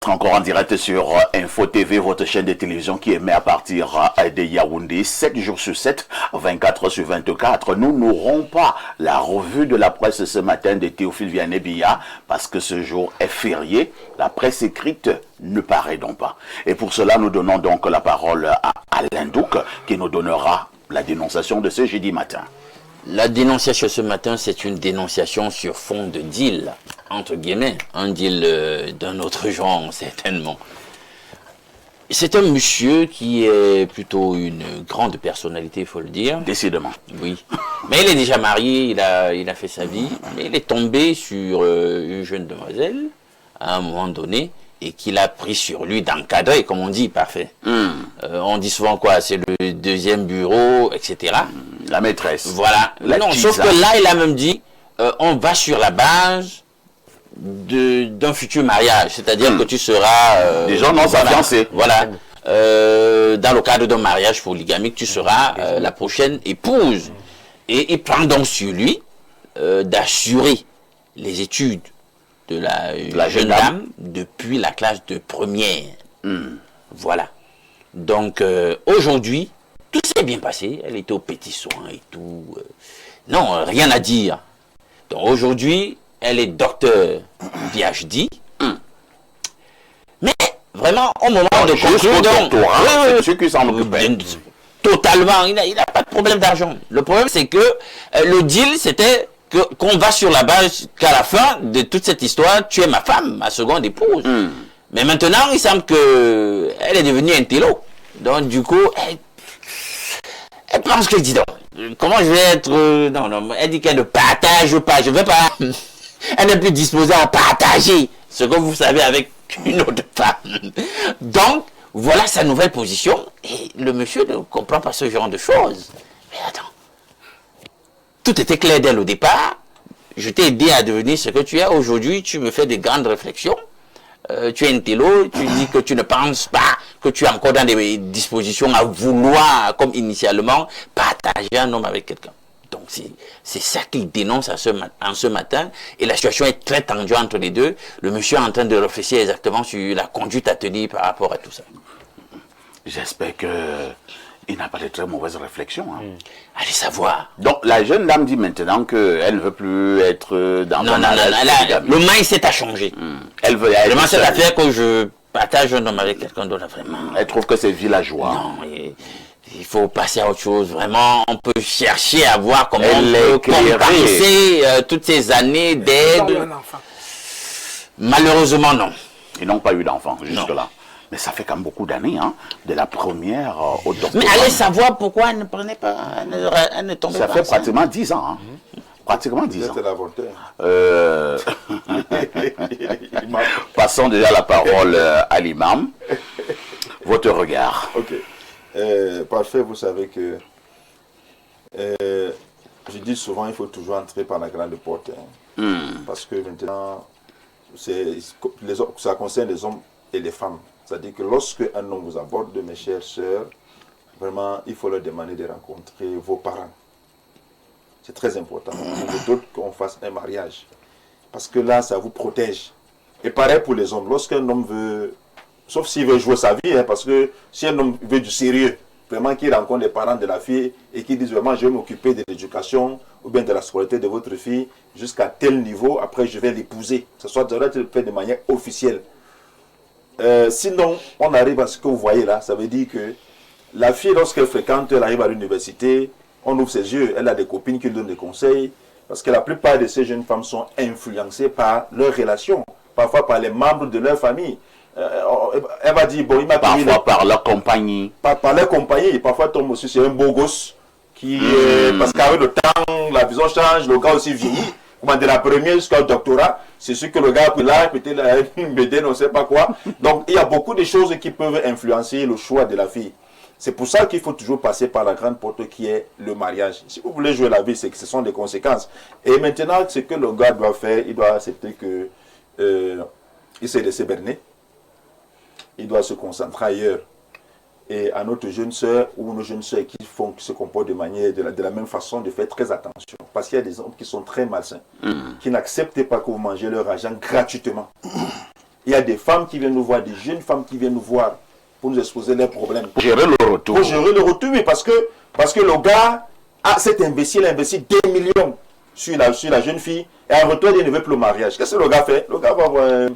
Encore en direct sur Info TV, votre chaîne de télévision qui émet à partir de Yaoundé, 7 jours sur 7, 24 sur 24. Nous n'aurons pas la revue de la presse ce matin de Théophile Vianney-Biya parce que ce jour est férié. La presse écrite ne paraît donc pas. Et pour cela, nous donnons donc la parole à Alain Douc qui nous donnera la dénonciation de ce jeudi matin. La dénonciation ce matin, c'est une dénonciation sur fond de deal, entre guillemets, un deal d'un autre genre, certainement. C'est un monsieur qui est plutôt une grande personnalité, il faut le dire. Décidément. Oui. Mais il est déjà marié, il a fait sa vie, mais il est tombé sur une jeune demoiselle, à un moment donné, et qu'il a pris sur lui d'encadrer, comme on dit, parfait. On dit souvent quoi, c'est le deuxième bureau, etc. La maîtresse. Voilà. Non, sauf que là, il a même dit, on va sur la base d'un futur mariage, c'est-à-dire que tu seras... des gens non fiancés. Voilà. Dans le cadre d'un mariage polygamique, tu seras la prochaine épouse. Et il prend donc sur lui d'assurer les études de la jeune dame depuis la classe de première. Voilà. Donc, aujourd'hui, tout s'est bien passé. Elle était aux petits soins et tout. Non, rien à dire. Donc, aujourd'hui, elle est docteur PhD. Mais, vraiment, au moment de conclure... C'est ce qui s'en occupe. Totalement. Il n'a pas de problème d'argent. Le problème, c'est que le deal, c'était qu'on va sur la base qu'à la fin de toute cette histoire, tu es ma femme, ma seconde épouse. Mais maintenant, il semble que elle est devenue un télo. Donc, du coup, elle pense que, dis donc, comment je vais être... non, elle dit qu'elle ne partage pas, je ne veux pas... Elle n'est plus disposée à partager ce que vous savez avec une autre femme. Donc, voilà sa nouvelle position. Et le monsieur ne comprend pas ce genre de choses. Mais attends. Tout était clair dès le départ. Je t'ai aidé à devenir ce que tu es. Aujourd'hui, tu me fais des grandes réflexions. Tu es un télo, tu dis que tu ne penses pas, que tu es encore dans des dispositions à vouloir, comme initialement, partager un homme avec quelqu'un. Donc, c'est ça qu'il dénonce en ce matin. Et la situation est très tendue entre les deux. Le monsieur est en train de réfléchir exactement sur la conduite à tenir par rapport à tout ça. J'espère qu'il n'a pas de très mauvaises réflexions. Allez savoir. Donc, la jeune dame dit maintenant qu'elle ne veut plus être dans Non, le mindset a changé. Elle veut Le mindset a fait que je partage un homme avec quelqu'un d'autre, vraiment. Elle trouve que c'est villageois. Non, il faut passer à autre chose. Vraiment, on peut chercher à voir comment on peut compenser toutes ces années d'aide. Malheureusement, non. Ils n'ont pas eu d'enfant jusque-là. Mais ça fait quand même beaucoup d'années, de la première au doctorat. Mais allez savoir pourquoi elle ne prenait pas, elle ne tombait pas. Ça fait pratiquement 10 ans. Pratiquement 10 ans. C'était la Passons déjà la parole à l'imam. Votre regard. Ok. Parfait, vous savez que je dis souvent il faut toujours entrer par la grande porte. Parce que maintenant, ça concerne les hommes et les femmes. C'est-à-dire que lorsque un homme vous aborde, mes chères sœurs, vraiment, il faut leur demander de rencontrer vos parents. C'est très important. Pour d'autres qu'on fasse un mariage. Parce que là, ça vous protège. Et pareil pour les hommes. Lorsqu'un homme veut, sauf s'il veut jouer sa vie, parce que si un homme veut du sérieux, vraiment qu'il rencontre les parents de la fille et qu'il dise vraiment je vais m'occuper de l'éducation ou bien de la scolarité de votre fille jusqu'à tel niveau, après je vais l'épouser. Ce soit fait de manière officielle. Sinon, on arrive à ce que vous voyez là, ça veut dire que la fille, lorsqu'elle fréquente, elle arrive à l'université, on ouvre ses yeux, elle a des copines qui lui donnent des conseils, parce que la plupart de ces jeunes femmes sont influencées par leurs relations, parfois par les membres de leur famille. Elle va dire, bon, il m'a payé... Parfois par leur compagnie. Par leur compagnie, parfois tombe aussi sur un beau gosse, qui, parce qu'avec le temps, la vision change, le gars aussi vieillit. De la première jusqu'au doctorat, c'est sûr que le gars a pris là, peut-être une BD, on ne sait pas quoi. Donc, il y a beaucoup de choses qui peuvent influencer le choix de la fille. C'est pour ça qu'il faut toujours passer par la grande porte qui est le mariage. Si vous voulez jouer la vie, c'est que ce sont des conséquences. Et maintenant, ce que le gars doit faire, il doit accepter que il s'est laissé berner. Il doit se concentrer ailleurs. Et à notre jeune sœur ou nos jeunes sœurs qui se comportent de la même façon, de faire très attention. Parce qu'il y a des hommes qui sont très malsains, qui n'acceptent pas que vous mangez leur argent gratuitement. Il y a des femmes qui viennent nous voir, des jeunes femmes qui viennent nous voir pour nous exposer leurs problèmes. Pour gérer le retour. Pour gérer le retour, oui, parce que le gars a cet imbécile a investi des millions sur la jeune fille et en retour, il ne veut plus le mariage. Qu'est-ce que le gars fait? Le gars va avoir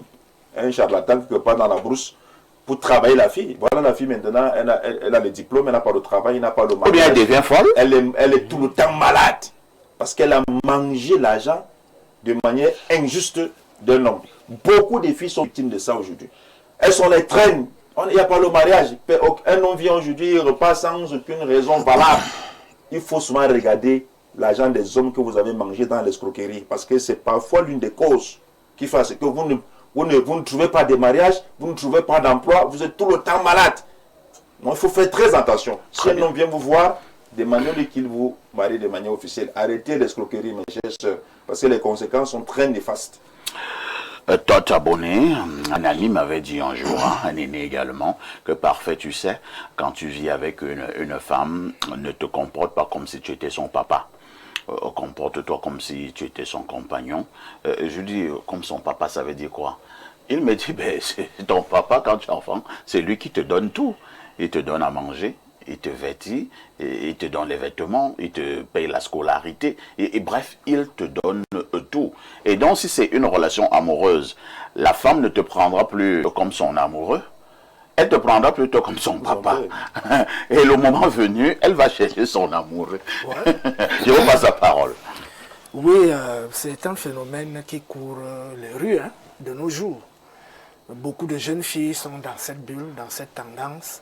un charlatan quelque part dans la brousse pour travailler la fille. Voilà, la fille maintenant, elle a le diplôme, elle n'a pas de travail, elle n'a pas de mariage. Ou bien elle devient folle. Elle est tout le temps malade parce qu'elle a mangé l'argent de manière injuste d'un homme. Beaucoup de filles sont victimes de ça aujourd'hui. Elles sont les traînes. Il n'y a pas le mariage. Un homme vient aujourd'hui, il repart sans aucune raison valable. Il faut souvent regarder l'argent des hommes que vous avez mangé dans l'escroquerie. Parce que c'est parfois l'une des causes qui fait que vous ne trouvez pas de mariage, vous ne trouvez pas d'emploi, vous êtes tout le temps malade. Donc il faut faire très attention. Si un homme vient vous voir, demandez-lui qu'il vous marie de manière officielle. Arrêtez l'escroquerie, mes chers sœurs, parce que les conséquences sont très néfastes. Tot abonné, un ami m'avait dit un jour, un aîné également, que parfait, tu sais, quand tu vis avec une femme, ne te comporte pas comme si tu étais son papa. Comporte-toi comme si tu étais son compagnon. Je dis, comme son papa, ça veut dire quoi? Il me dit, ben, c'est ton papa quand tu es enfant, c'est lui qui te donne tout. Il te donne à manger, il te vêtit, il te donne les vêtements, il te paye la scolarité, et bref, il te donne tout. Et donc, si c'est une relation amoureuse, la femme ne te prendra plus comme son amoureux, elle te prendra plutôt comme son papa. Et le moment venu, elle va chercher son amoureux. Ouais. Je vous passe la parole. Oui, c'est un phénomène qui court les rues de nos jours. Beaucoup de jeunes filles sont dans cette bulle, dans cette tendance.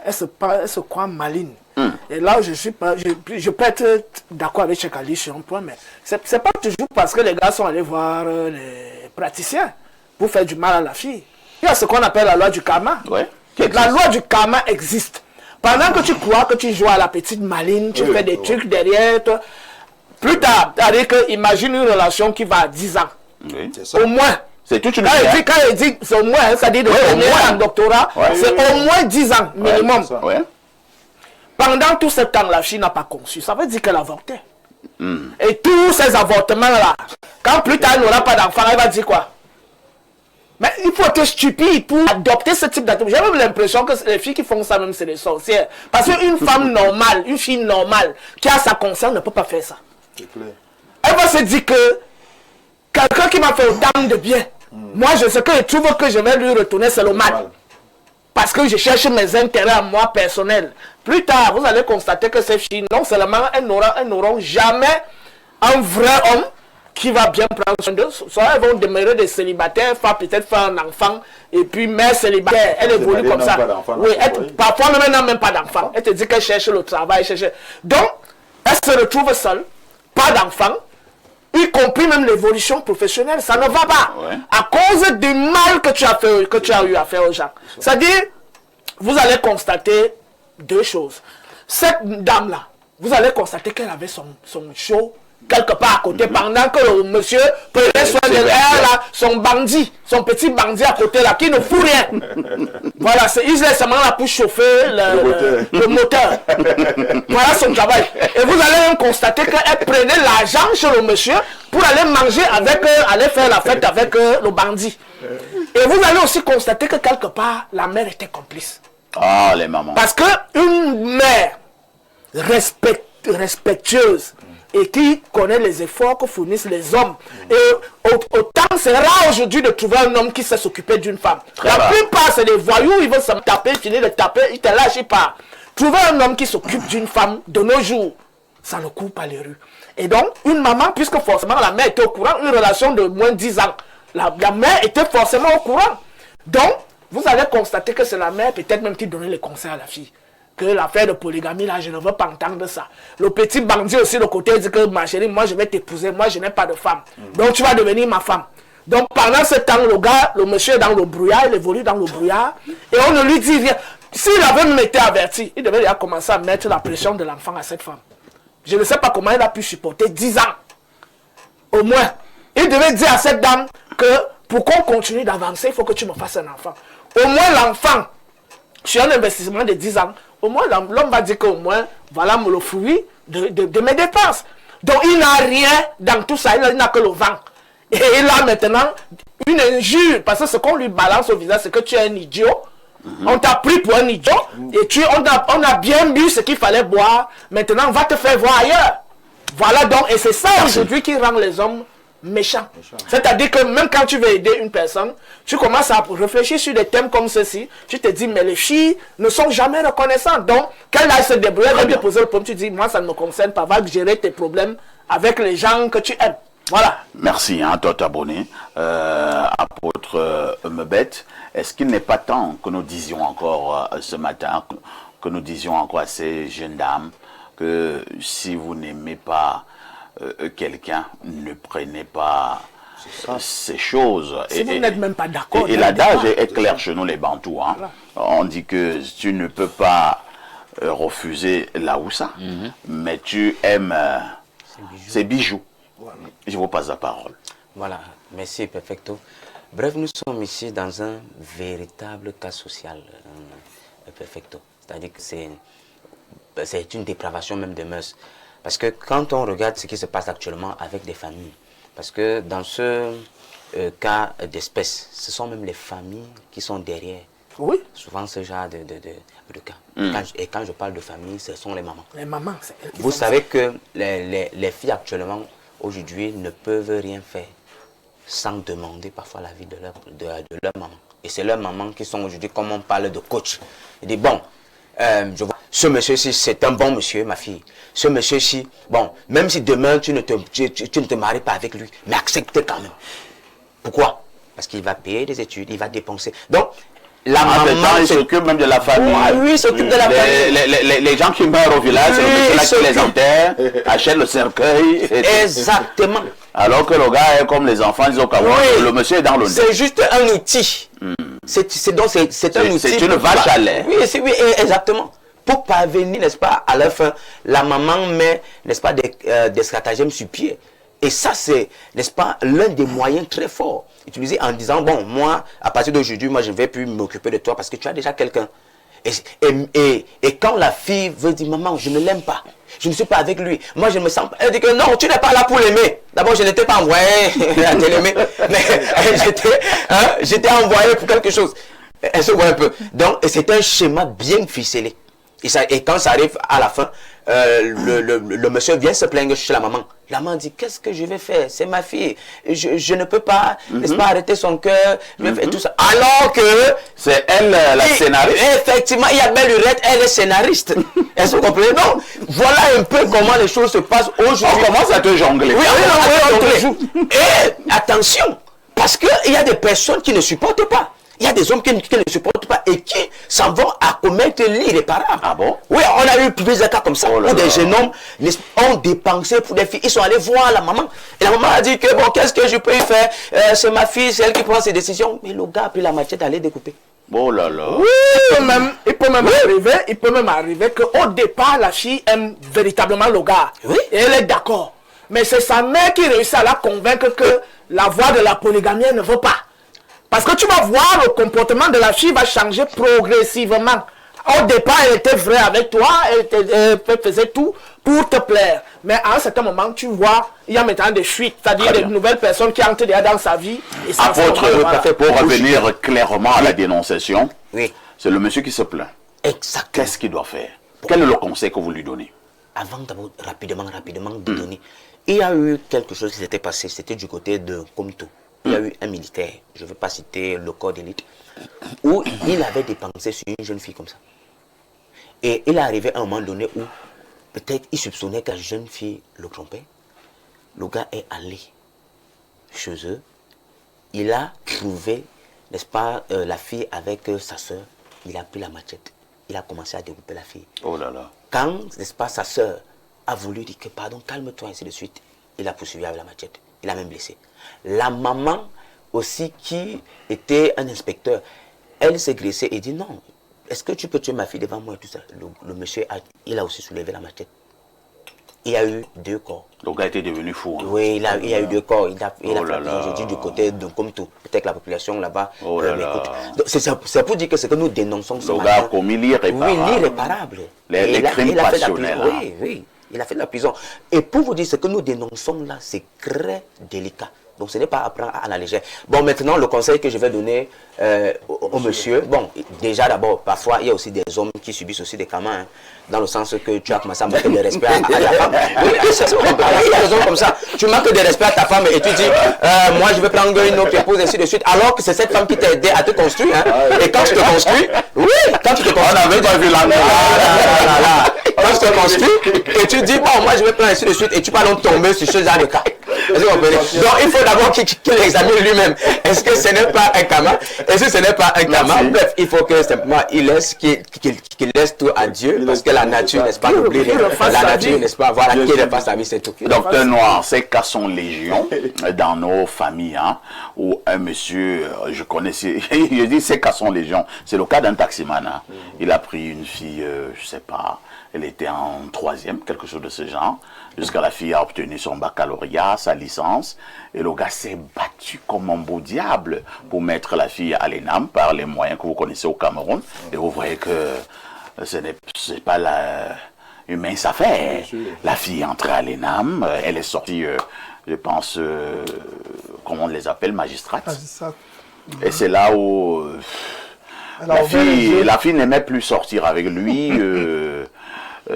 Elles se croient malines. Et là, je peux être d'accord avec Chekali sur un point, mais c'est pas toujours parce que les gars sont allés voir les praticiens pour faire du mal à la fille. Il y a ce qu'on appelle la loi du karma. Ouais, la loi du karma existe. Pendant que tu crois que tu joues à la petite maline, tu fais des trucs derrière toi, plus tard, c'est-à-dire que imagine une relation qui va à 10 ans. Oui, au moins. C'est toute une quand il dit c'est au moins, c'est-à-dire de finir un doctorat, c'est au moins 10 ans minimum. Pendant tout ce temps, la fille n'a pas conçu. Ça veut dire qu'elle avortait. Et tous ces avortements-là, quand plus tard elle n'aura pas d'enfant, elle va dire quoi? Mais il faut être stupide pour adopter ce type d'attitude. J'ai même l'impression que les filles qui font ça, même c'est des sorcières. Parce qu'une femme normale, une fille normale, qui a sa conscience, ne peut pas faire ça. Elle va se dire que quelqu'un qui m'a fait autant de bien, moi, ce que je trouve que je vais lui retourner, c'est le mal. Parce que je cherche mes intérêts à moi personnels. Plus tard, vous allez constater que ces filles, non seulement elles n'auront jamais un vrai homme qui va bien prendre soin d'eux, soit elles vont demeurer des célibataires, peut-être faire un enfant, et puis mère célibataire, elle évolue comme ça. Oui, parfois même elle n'a même pas d'enfant. Elle te dit qu'elle cherche le travail, donc, elle se retrouve seule, pas d'enfant, y compris même l'évolution professionnelle, ça ne va pas. À cause du mal que tu as eu à faire aux gens. C'est-à-dire, vous allez constater deux choses. Cette dame-là, vous allez constater qu'elle avait son show quelque part à côté, pendant que le monsieur prenait soin de elle, son bandit, son petit bandit à côté là, qui ne fout rien. Voilà, il est seulement là pour chauffer le moteur. Voilà son travail. Et vous allez même constater qu'elle prenait l'argent chez le monsieur pour aller manger avec, aller faire la fête avec le bandit. Et vous allez aussi constater que quelque part, la mère était complice. Ah, les mamans. Parce qu'une mère respectueuse, et qui connaît les efforts que fournissent les hommes. Et autant c'est rare aujourd'hui de trouver un homme qui sait s'occuper d'une femme. La plupart, c'est des voyous, ils vont se taper, finir de taper, ils te lâchent, ils partent. Trouver un homme qui s'occupe d'une femme de nos jours, ça ne court pas les rues. Et donc, une maman, puisque forcément la mère était au courant, une relation de moins de 10 ans, la mère était forcément au courant. Donc, vous allez constater que c'est la mère peut-être même qui donnait les conseils à la fille. Que l'affaire de polygamie, là, je ne veux pas entendre ça. Le petit bandit aussi, de côté, dit que ma chérie, moi je vais t'épouser, moi je n'ai pas de femme. Donc tu vas devenir ma femme. Donc pendant ce temps, le monsieur est dans le brouillard, il évolue dans le brouillard, et on ne lui dit rien. S'il avait même été averti, il devait déjà commencer à mettre la pression de l'enfant à cette femme. Je ne sais pas comment il a pu supporter 10 ans. Au moins, il devait dire à cette dame que pour qu'on continue d'avancer, il faut que tu me fasses un enfant. Au moins l'enfant, sur un investissement de 10 ans, au moins l'homme va dire qu'au moins, voilà le fruit de mes dépenses. Donc il n'a rien dans tout ça, il n'a que le vent. Et là, maintenant, une injure, parce que ce qu'on lui balance au visage, c'est que tu es un idiot. On t'a pris pour un idiot, et on a bien bu ce qu'il fallait boire. Maintenant, on va te faire voir ailleurs. Voilà donc, et c'est ça aujourd'hui qui rend les hommes méchants. C'est-à-dire que même quand tu veux aider une personne, tu commences à réfléchir sur des thèmes comme ceci. Tu te dis, mais les filles ne sont jamais reconnaissantes. Donc, quand elle se débrouille, elle va te poser le problème, tu dis, moi ça ne me concerne pas, va gérer tes problèmes avec les gens que tu aimes. Voilà. Merci, hein, toi abonné. Apôtre Mebet, est-ce qu'il n'est pas temps que nous disions encore ce matin, que nous disions encore à ces jeunes dames, que si vous n'aimez pas quelqu'un, ne prenez pas ces choses. Si vous n'êtes même pas d'accord. Et l'adage est clair chez nous les Bantous. Hein. Voilà. On dit que tu ne peux pas refuser la oussa, mais tu aimes ses bijoux. Voilà. Je vous passe la parole. Voilà, merci Perfecto. Bref, nous sommes ici dans un véritable cas social, Perfecto. C'est-à-dire que c'est une dépravation même des mœurs. Parce que quand on regarde ce qui se passe actuellement avec des familles, parce que dans ce cas d'espèce, ce sont même les familles qui sont derrière. Oui. Souvent ce genre de cas. Et quand je parle de famille, ce sont les mamans. Les mamans, vous savez que les filles actuellement, aujourd'hui, ne peuvent rien faire sans demander parfois l'avis de leur maman. Et c'est leurs mamans qui sont aujourd'hui, comme on parle de coach. Ils disent, bon, je vois, ce monsieur-ci, c'est un bon monsieur, ma fille. Ce monsieur-ci, bon, même si demain tu ne te maries pas avec lui, mais acceptez quand même. Pourquoi? Parce qu'il va payer des études, il va dépenser. Donc, la maman, il s'occupe même de la famille. Oui, il s'occupe de la famille. Les gens qui meurent au village, c'est le monsieur qui les enterre, achète le cercueil. Exactement. Alors que le gars est comme les enfants, ils ont qu'à voir. Le monsieur est dans le nez. C'est juste un outil. C'est un outil. C'est une vache à lait. Oui, exactement. Pour parvenir, n'est-ce pas, à la fin, la maman met, n'est-ce pas, des stratagèmes sur pied. Et ça, c'est, n'est-ce pas, l'un des moyens très forts utilisés en disant, bon, moi, à partir d'aujourd'hui, moi, je ne vais plus m'occuper de toi parce que tu as déjà quelqu'un. Et quand la fille veut dire, maman, je ne l'aime pas, je ne suis pas avec lui, moi, je me sens pas. Elle dit que non, tu n'es pas là pour l'aimer. D'abord, je n'étais pas envoyé à l'aimer, mais j'étais envoyé pour quelque chose. Elle se voit un peu. Donc, c'est un schéma bien ficelé. Et quand ça arrive à la fin, le monsieur vient se plaindre chez la maman. La maman dit, qu'est-ce que je vais faire? C'est ma fille. Je ne peux pas, n'est-ce pas, arrêter son cœur. Je vais faire tout ça. Alors que... C'est elle la scénariste. Effectivement, il y a belle lurette, elle est scénariste. Est-ce que vous comprenez? Donc, voilà un peu comment les choses se passent aujourd'hui. On commence à te jongler. Oui, on te joue. Et attention, parce qu'il y a des personnes qui ne supportent pas. Il y a des hommes qui ne supportent pas et qui s'en vont à commettre l'irréparable. Ah bon? Oui, on a eu plusieurs cas comme ça, où des jeunes hommes ont dépensé pour des filles. Ils sont allés voir la maman. Et la maman a dit que, bon, qu'est-ce que je peux y faire? C'est ma fille, c'est elle qui prend ses décisions. Mais le gars a pris la machette à aller découper. Oh là là. Oui, il peut même arriver qu'au départ, la fille aime véritablement le gars. Oui. Et elle est d'accord. Mais c'est sa mère qui réussit à la convaincre que la voie de la polygamie ne veut pas. Parce que tu vas voir, le comportement de la fille va changer progressivement. Au départ, elle était vraie avec toi, elle faisait tout pour te plaire. Mais à un certain moment, tu vois, il y a maintenant des fuites, c'est-à-dire des nouvelles personnes qui entrent déjà dans sa vie. Et ça Apôtre, pour revenir clairement à la dénonciation, c'est le monsieur qui se plaint. Exactement. Qu'est-ce qu'il doit faire? Quel est le conseil que vous lui donnez? Avant d'abord, rapidement de donner, il y a eu quelque chose qui s'était passé, c'était du côté de Komto. Il y a eu un militaire, je ne veux pas citer le corps d'élite, où il avait dépensé sur une jeune fille comme ça. Et il est arrivé à un moment donné où peut-être il soupçonnait que la jeune fille le trompait. Le gars est allé chez eux. Il a trouvé, n'est-ce pas, la fille avec sa soeur. Il a pris la machette. Il a commencé à découper la fille. Oh là là. Quand, n'est-ce pas, sa soeur a voulu dire que pardon, calme-toi, ainsi de suite, il a poursuivi avec la machette. Il a même blessé. La maman aussi, qui était un inspecteur, elle s'est graissée et dit non, est-ce que tu peux tuer ma fille devant moi et tout ça? Le monsieur, il a aussi soulevé la machette. Il y a eu 2 corps. Le gars était devenu fou. Hein. Oui, il y a eu 2 corps. Il a je dis du côté de Komto. Peut-être que la population là-bas m'écoute. C'est pour dire que ce que nous dénonçons ce matin. Le gars a commis l'irréparable. Oui, l'irréparable. Les crimes passionnels. Oui, il a fait de la prison. Et pour vous dire, ce que nous dénonçons là, c'est très délicat. Donc ce n'est pas à prendre à la légère. Bon, maintenant, le conseil que je vais donner au monsieur, bon, déjà d'abord, parfois, il y a aussi des hommes qui subissent aussi des camins, hein, dans le sens que tu as commencé à manquer de respect à ta femme. Oui, il y a des hommes comme ça. Tu manques de respect à ta femme et tu dis, moi je vais prendre une autre épouse, ainsi de suite, alors que c'est cette femme qui t'a aidé à te construire. Hein. Et quand tu te construis, oui, quand tu te construis, on n'avait pas vu la quand tu te construis, et tu dis, bon, moi je vais prendre ainsi de suite, et tu vas donc tomber sur ce genre de cas. Donc il faut d'abord qu'il examine lui-même. Est-ce que ce n'est pas un karma? Est-ce que ce n'est pas un karma? Bref, il faut que simplement il laisse qu'il laisse tout à Dieu, parce que la nature, n'est-ce pas, n'oublie rien. La nature, n'est-ce pas, voilà, qui ne passe sa vie, c'est tout. Docteur Noir, ces cas sont légion dans nos familles, hein, où un monsieur, je connaissais, je dis ces cas sont légion, c'est le cas d'un taximan, hein. Il a pris une fille, je sais pas, elle était en 3e, quelque chose de ce genre, jusqu'à la fille a obtenu son baccalauréat, sa licence, et le gars s'est battu comme un beau diable pour mettre la fille à l'ENAM par les moyens que vous connaissez au Cameroun, et vous voyez que ce n'est pas une mince affaire. La fille est entrée à l'ENAM, elle est sortie, je pense, comment on les appelle, magistrate. Et c'est là où la fille n'aimait plus sortir avec lui.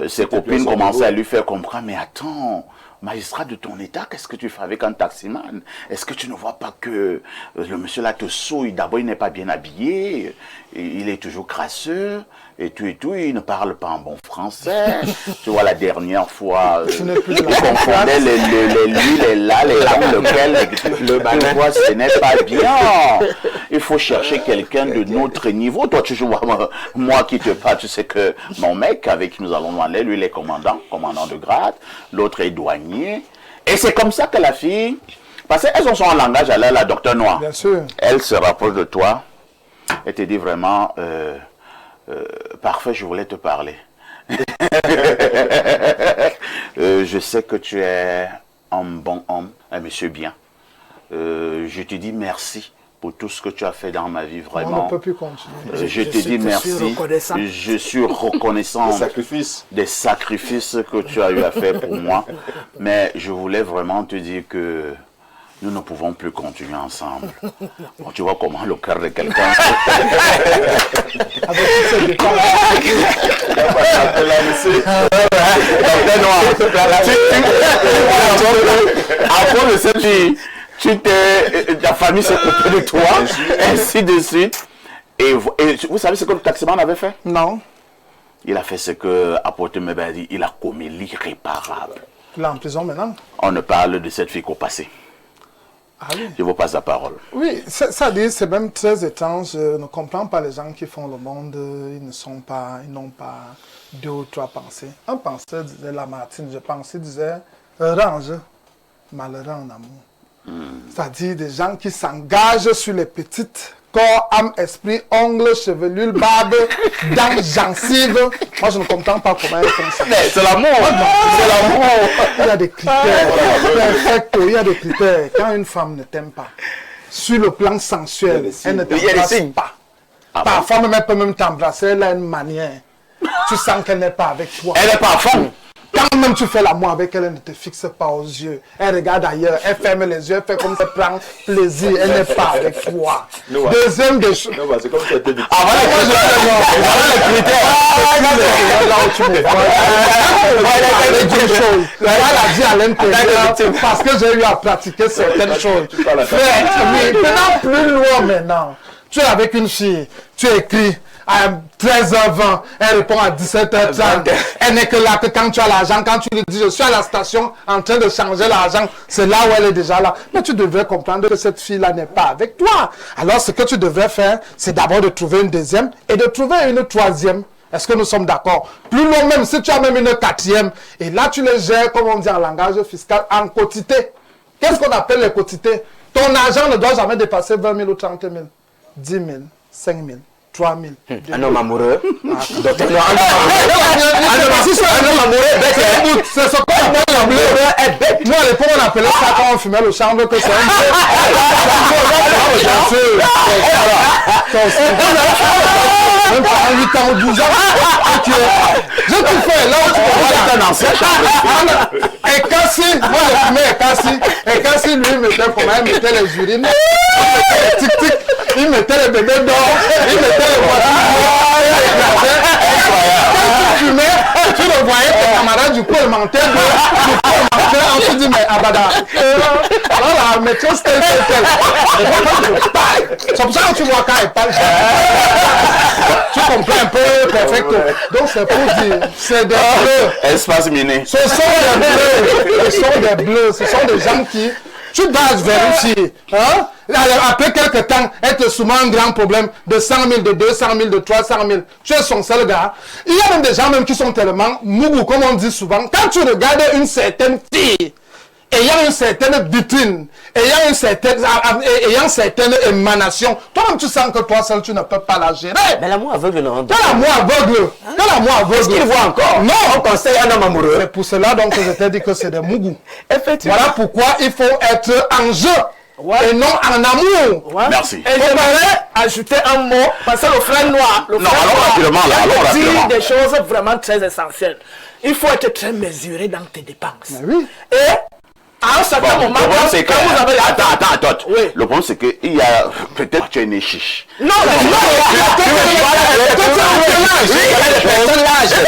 Ses copines commençaient à lui faire comprendre, mais attends, magistrat de ton état, qu'est-ce que tu fais avec un taximan? Est-ce que tu ne vois pas que le monsieur là te souille? D'abord, il n'est pas bien habillé, il est toujours crasseux, et tout, il ne parle pas en bon français. Tu vois, la dernière fois, il confondait l'huile et là, les lames, le bain, ce n'est pas bien. Il faut chercher quelqu'un de notre niveau. Toi, tu vois, moi qui te parle, tu sais que mon mec, avec qui nous allons aller, lui, il est commandant de grade, l'autre est douanier. Et c'est comme ça que la fille, parce qu'elles ont son langage à la docteur Noir. Bien sûr. Elle se rapproche de toi et te dit vraiment, parfait, je voulais te parler. Je sais que tu es un bon homme, un monsieur bien. Je te dis merci pour tout ce que tu as fait dans ma vie, vraiment. On ne peut plus continuer. Je te dis merci. Je suis reconnaissant des sacrifices que tu as eu à faire pour moi. Mais je voulais vraiment te dire que nous ne pouvons plus continuer ensemble. Bon, tu vois comment le cœur de quelqu'un... Après de cette fille, ta famille s'est occupée de toi, ainsi de suite. Et vous savez ce que le taximan avait fait? Non. Il a fait ce que Apôtre Meba dit, il a commis l'irréparable. Il est en prison maintenant? On ne parle de cette fille qu'au passé. Ah oui. Je vous passe la parole. Oui, ça dit, c'est même très étrange. Je ne comprends pas les gens qui font le monde. Ils n'ont pas 2 ou 3 pensées. Un penseur disait Lamartine, je pensais, disait range, malheureux en amour. C'est-à-dire des gens qui s'engagent sur les petites corps, âme, esprit, ongles, chevelure, barbe, dents, gencives. Moi, je ne comprends pas comment ils font ça. C'est l'amour. C'est l'amour. Il y a des critères. Perfecto, il y a des critères. Quand une femme ne t'aime pas, sur le plan sensuel, elle ne t'embrasse pas. Parfois, même, elle peut même t'embrasser. Elle a une manière. Tu sens qu'elle n'est pas avec toi. Elle n'est pas à fond. Quand même tu fais l'amour avec elle, elle ne te fixe pas aux yeux. Elle regarde ailleurs, elle ferme les yeux, elle fait comme ça, prend plaisir. Elle n'est pas avec toi. Deuxième des choses. C'est comme ça. Ah voilà, les critères. Là où tu me vois. Elle a dit à l'intérieur, parce que j'ai eu à pratiquer certaines choses. Frère, maintenant plus loin maintenant. Tu es avec une fille, tu écris. À 13h20, elle répond à 17h30. Elle n'est que là que quand tu as l'argent, quand tu lui dis je suis à la station en train de changer l'argent, c'est là où elle est déjà là. Mais tu devrais comprendre que cette fille-là n'est pas avec toi. Alors ce que tu devrais faire, c'est d'abord de trouver une deuxième et de trouver une troisième. Est-ce que nous sommes d'accord? Plus loin même, si tu as même une quatrième, et là tu les gères, comme on dit en langage fiscal, en quotité. Qu'est-ce qu'on appelle les quotités? Ton argent ne doit jamais dépasser 20 000 ou 30 000, 10 000, 5 000. 3 000. Un homme amoureux. Docteur, un homme amoureux, c'est ce qu'on appelle l'amoureux est bête. Nous, à l'époque, on appelait ça quand on fumait le chambre que c'est un peu. ans, 8 ans ou 12 ans. Je te fais là où tu C'est un ancien chambre. Et Kassi, moi je fumais et Kassi, lui, il mettait comment? Il mettait les urines, il mettait les tic-tic, il mettait les bébés d'or, il mettait les voitures. Quand tu fumais, tu le voyais, tes camarades du coup, ils mentaient. On se dit, mais Abada. Alors la maîtresse, tel. C'est pour ça que tu vois quand elle parle. Tu comprends un peu, perfecto. Donc c'est pour dire, c'est des bleus. Espace miné. Ce sont des bleus. Ce sont des bleus. Ce sont des gens qui, tu dois vérifier. Hein? Après quelques temps, être souvent un grand problème de 100 000, de 200 000, de 300 000. Tu es son seul gars. Il y a même des gens même qui sont tellement mougou, comme on dit souvent. Quand tu regardes une certaine fille, ayant une certaine vitrine, ayant une certaine émanation, toi-même tu sens que toi seul tu ne peux pas la gérer. Mais l'amour aveugle, non. Quel amour aveugle? Quel amour aveugle? Est-ce qu'il voit encore? Non. On conseille un homme amoureux. C'est pour cela donc que je t'ai dit que c'est des mougous. Effectivement. Voilà pourquoi il faut être en jeu. Et non en amour. Ouais. Merci. Et j'aimerais ajouter un mot, parce que le frère noir, rapidement. dit des choses vraiment très essentielles. Il faut être très mesuré dans tes dépenses. Oui. Et à un certain moment, le problème, c'est que... quand vous avez... Attends. Oui. Le problème, c'est qu'il y a... Peut-être que tu es né chiche. Non,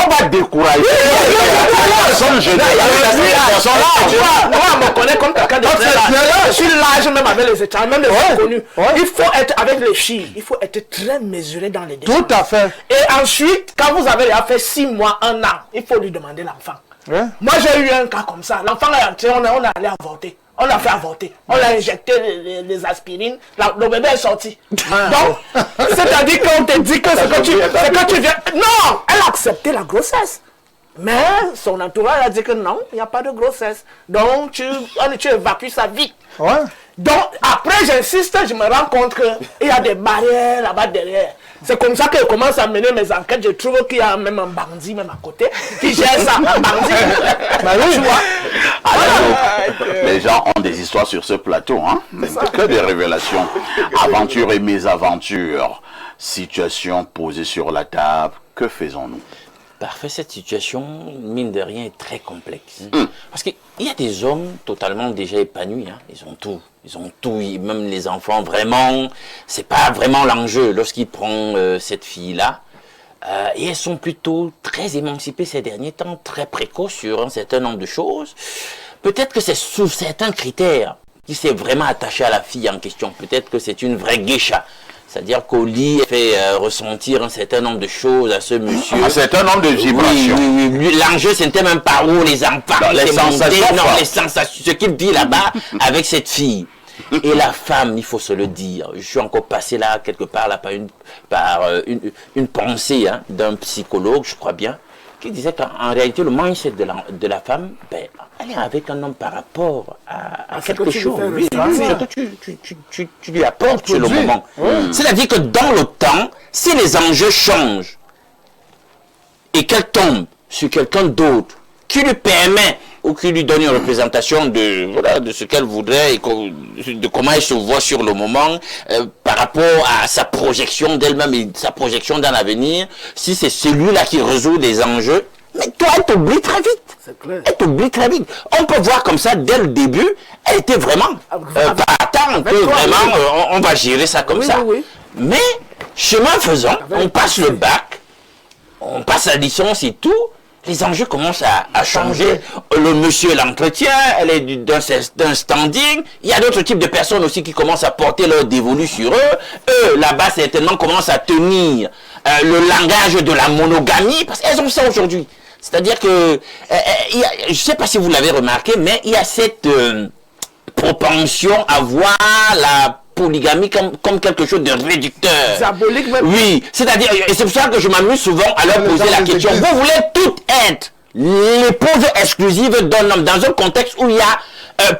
On va décourager. Personne, je moi, on me connaît comme quelqu'un de très large. Je suis large même avec les états, même les inconnus. Il faut être avec les filles, il faut être très mesuré dans les dépenses. Tout à fait. Et ensuite, quand vous avez déjà fait 6 mois, 1 an, il faut lui demander l'enfant. Ouais. Moi, j'ai eu un cas comme ça. L'enfant est entré, on est allé avorter. On l'a fait avorter. On l'a injecté les aspirines. Le bébé est sorti. Donc, c'est-à-dire qu'on te dit que c'est que tu viens... Non, elle a accepté la grossesse. Mais son entourage a dit que non, il n'y a pas de grossesse. Donc, tu évacues sa vie. Ouais. Donc, après, j'insiste, je me rends compte qu'il y a des barrières là-bas derrière. C'est comme ça que je commence à mener mes enquêtes. Je trouve qu'il y a même un bandit, même à côté, qui gère ça. Un bandit. Bah oui, tu vois. Les gens ont des histoires sur ce plateau, hein? Que des révélations. Aventures et mésaventures. Situation posée sur la table. Que faisons-nous? Parfait, cette situation, mine de rien, est très complexe. Parce qu'il y a des hommes totalement déjà épanouis, hein. Ils ont tout, même les enfants, vraiment, c'est pas vraiment l'enjeu lorsqu'ils prennent cette fille-là. Et elles sont plutôt très émancipées ces derniers temps, très précoces sur un certain nombre de choses. Peut-être que c'est sous certains critères qu'il s'est vraiment attaché à la fille en question. Peut-être que c'est une vraie geisha. C'est-à-dire qu'au lit, elle fait ressentir un certain nombre de choses à ce monsieur. Un certain nombre de vibrations. Oui. L'enjeu, c'était même pas où les enfants, les sensations. Non, les sensations. Ce qu'il vit là-bas avec cette fille. Et la femme, il faut se le dire. Je suis encore passé là, quelque part, là, par une pensée d'un psychologue, je crois bien, qui disait qu'en réalité, le mindset de la femme, ben, elle est avec un homme par rapport à quelque chose. Tu lui apportes sur le moment. C'est-à-dire que dans le temps, si les enjeux changent et qu'elle tombe sur quelqu'un d'autre qui lui permet ou qui lui donne une représentation de ce qu'elle voudrait et de comment elle se voit sur le moment par rapport à sa projection d'elle-même et sa projection dans l'avenir, si c'est celui-là qui résout les enjeux, mais toi, elle t'oublie très vite. Elle t'oublie très vite. On peut voir comme ça, dès le début, elle était vraiment partante, que vraiment, on va gérer ça comme ça. Oui. Mais, chemin faisant, on passe le bac, on passe la licence et tout, les enjeux commencent à changer. Le monsieur l'entretient, elle est d'un standing. Il y a d'autres types de personnes aussi qui commencent à porter leur dévolu sur eux. Eux, là-bas, certainement, commencent à tenir le langage de la monogamie, parce qu'elles ont ça aujourd'hui. C'est-à-dire que, je ne sais pas si vous l'avez remarqué, mais il y a cette propension à voir la polygamie comme quelque chose de réducteur. Diabolique même. Oui, c'est-à-dire, et c'est pour ça que je m'amuse souvent à leur poser la question. Vous voulez toutes être l'épouse exclusive d'un homme dans un contexte où il y a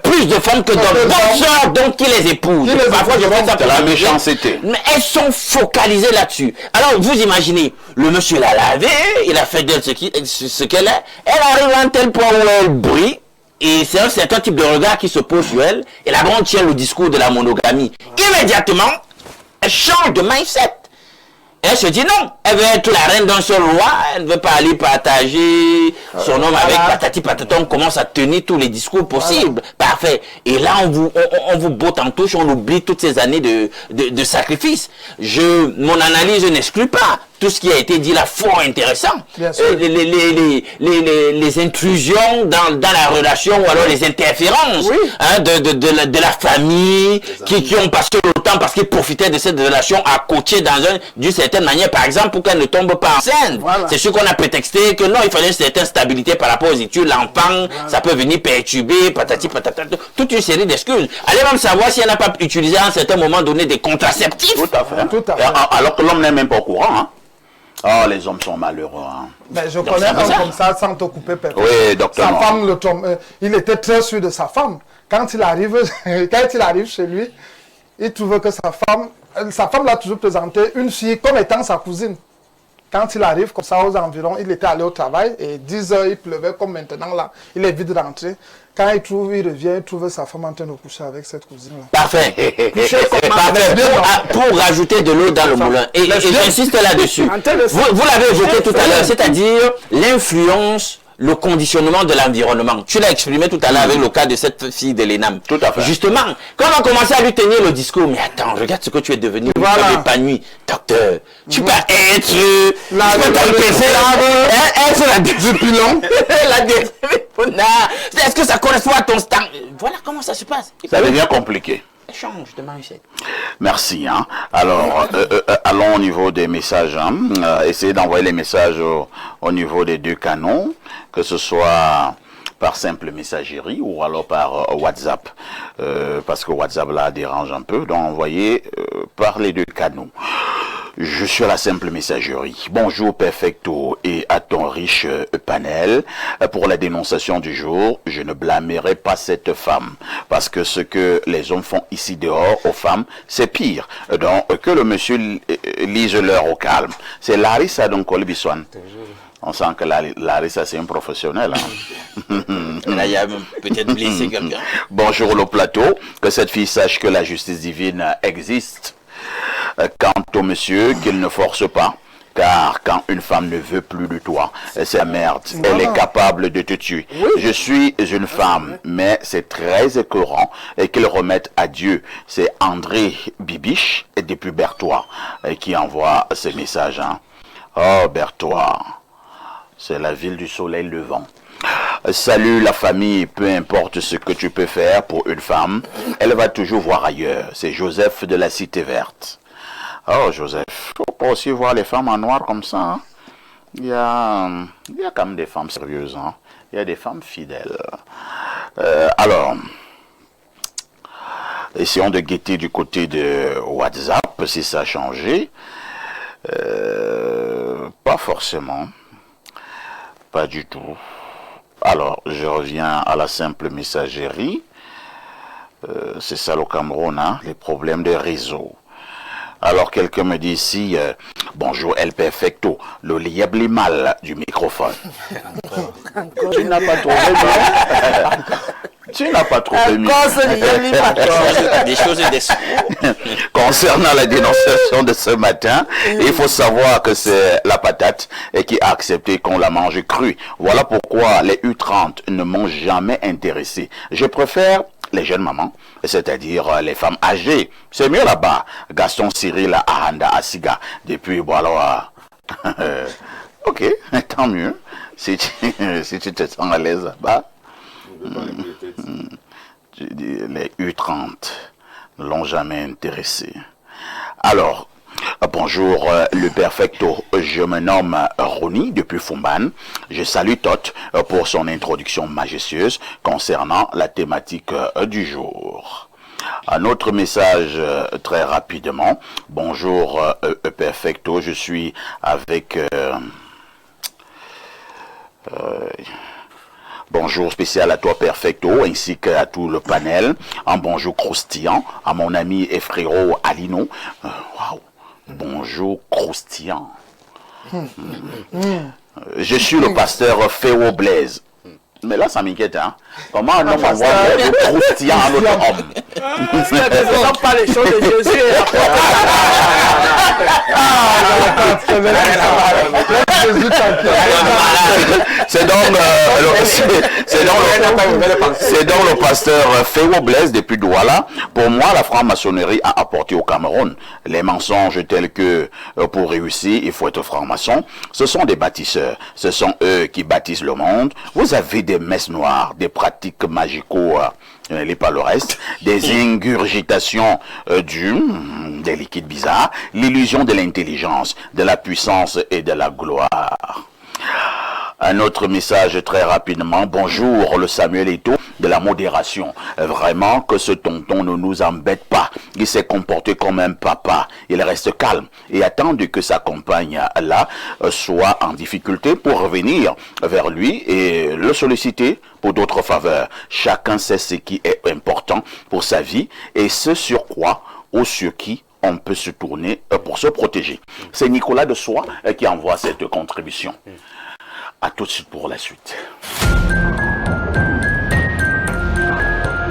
plus de femmes que d'hommes. D'autres donc qui les épousent. Parfois je fais ça pour la méchanceté. Mais elles sont focalisées là-dessus. Alors vous imaginez, le monsieur l'a lavé, il a fait d'elle ce qu'elle est. Elle arrive à un tel point où elle brille. Et c'est un certain type de regard qui se pose sur elle. Et là-bas, on tient le discours de la monogamie. Immédiatement, elle change de mindset. elle se dit non. Elle veut être la reine d'un seul roi. Elle ne veut pas aller partager son homme avec patati patata. On commence à tenir tous les discours possibles. Parfait. Et là, on vous botte en touche. On oublie toutes ces années de sacrifice. Mon analyse n'exclut pas tout ce qui a été dit là, fort intéressant. Les intrusions dans la relation ou alors les interférences de la famille qui ont passé le temps parce qu'ils profitaient de cette relation à coacher d'une certaine manière, par exemple, pour qu'elle ne tombe pas enceinte. Voilà. C'est sûr qu'on a prétexté que non, il fallait une certaine stabilité par rapport aux études. L'enfant, ça peut venir perturber, patati patata, toute une série d'excuses. Allez même savoir si elle n'a pas utilisé à un certain moment donné des contraceptifs. Tout à fait. Tout à fait. Alors que l'homme n'est même pas au courant. Hein. Oh, les hommes sont malheureux. Hein. Mais je connais un comme ça, sans te couper, père. Oui, docteur. Sa femme, il était très sûr de sa femme. Quand il arrive chez lui, il trouve que sa femme l'a toujours présenté une fille comme étant sa cousine. Quand il arrive comme ça aux environs, il était allé au travail et 10 heures, il pleuvait comme maintenant là. Il est vite rentré. Quand il revient, il trouve sa femme en train de coucher avec cette cousine-là. Parfait. Pour rajouter de l'eau dans le moulin. Et j'insiste là-dessus. Vous l'avez évoqué tout à l'heure, c'est-à-dire l'influence, le conditionnement de l'environnement. Tu l'as exprimé tout à l'heure avec le cas de cette fille de l'ENAM. Tout à fait. Justement, quand on a commencé à lui tenir le discours, mais attends, regarde ce que tu es devenu, voilà. Épanoui. Docteur, tu peux être est-ce que ça correspond à ton stand? Voilà comment ça se passe. Ça devient compliqué. Échange de mindset. Merci. Hein. Alors, allons au niveau des messages. Hein. Essayez d'envoyer les messages au niveau des deux canaux, que ce soit par simple messagerie ou alors par WhatsApp. Parce que WhatsApp là dérange un peu. Donc, envoyez par les deux canaux. Je suis à la simple messagerie. Bonjour Perfecto et à ton riche panel. Pour la dénonciation du jour, je ne blâmerai pas cette femme. Parce que ce que les hommes font ici dehors aux femmes, c'est pire. Donc, que le monsieur lise l'heure au calme. C'est Larissa Donkolbiswan. On sent que Larissa, c'est un professionnel. Hein. Là, il y a peut-être blessé quelqu'un. Bonjour le plateau. Que cette fille sache que la justice divine existe. Quant au monsieur, qu'il ne force pas, car quand une femme ne veut plus de toi, c'est merde, elle est capable de te tuer. Oui. Je suis une femme, mais c'est très écœurant et qu'il remette à Dieu. C'est André Bibiche et depuis Berthois qui envoie ce message. Hein. Oh Berthois, c'est la ville du soleil levant. Salut la famille, peu importe ce que tu peux faire pour une femme, elle va toujours voir ailleurs. C'est Joseph de la Cité Verte. Oh Joseph, faut pas aussi voir les femmes en noir comme ça. Hein. Il y a quand même des femmes sérieuses. Hein. Il y a des femmes fidèles. Alors, essayons de guetter du côté de WhatsApp si ça a changé. Pas forcément. Pas du tout. Alors, je reviens à la simple messagerie. C'est ça le Cameroun, hein, les problèmes de réseau. Alors, quelqu'un me dit ici, bonjour El Perfecto, le liable mal du microphone. Tu n'as pas trouvé mieux. Tu n'as pas trouvé mieux. Des choses et des sons. Concernant la dénonciation de ce matin, il faut savoir que c'est la patate et qui a accepté qu'on la mange crue. Voilà pourquoi les U30 ne m'ont jamais intéressé. Je préfère les jeunes mamans, c'est-à-dire les femmes âgées. C'est mieux là-bas. Gaston Cyril Ahanda Asiga. Depuis, voilà. Ok, tant mieux. Si tu te sens à l'aise là-bas. Les U30 ne l'ont jamais intéressé. Alors, bonjour le Perfecto, je me nomme Ronnie depuis Fumban. Je salue Tot pour son introduction majestueuse concernant la thématique du jour. Un autre message très rapidement. Bonjour Perfecto, je suis avec... bonjour spécial à toi Perfecto ainsi qu'à tout le panel. Un bonjour croustillant à mon ami et frérot Alino. Waouh. Bonjour croustillant. Je suis le pasteur Féo Blaise. Mais là, ça m'inquiète, hein. Comment un homme envoie le croustillant à l'autre homme? Ce ne pas les choses de Jésus. C'est donc le pasteur Féo Blaise depuis Douala. Pour moi, la franc-maçonnerie a apporté au Cameroun les mensonges tels que pour réussir, il faut être franc-maçon. Ce sont des bâtisseurs. Ce sont eux qui bâtissent le monde. Vous avez des messes noires, des pratiques magicaux, pas le reste, des ingurgitations des liquides bizarres, l'illusion de l'intelligence, de la puissance et de la gloire. Un autre message très rapidement. Bonjour, le Samuel Eto'o de la modération. Vraiment que ce tonton ne nous embête pas. Il s'est comporté comme un papa. Il reste calme et attend que sa compagne là soit en difficulté pour revenir vers lui et le solliciter pour d'autres faveurs. Chacun sait ce qui est important pour sa vie et ce sur quoi ou sur qui on peut se tourner pour se protéger. C'est Nicolas de Soie qui envoie cette contribution. À tout de suite pour la suite.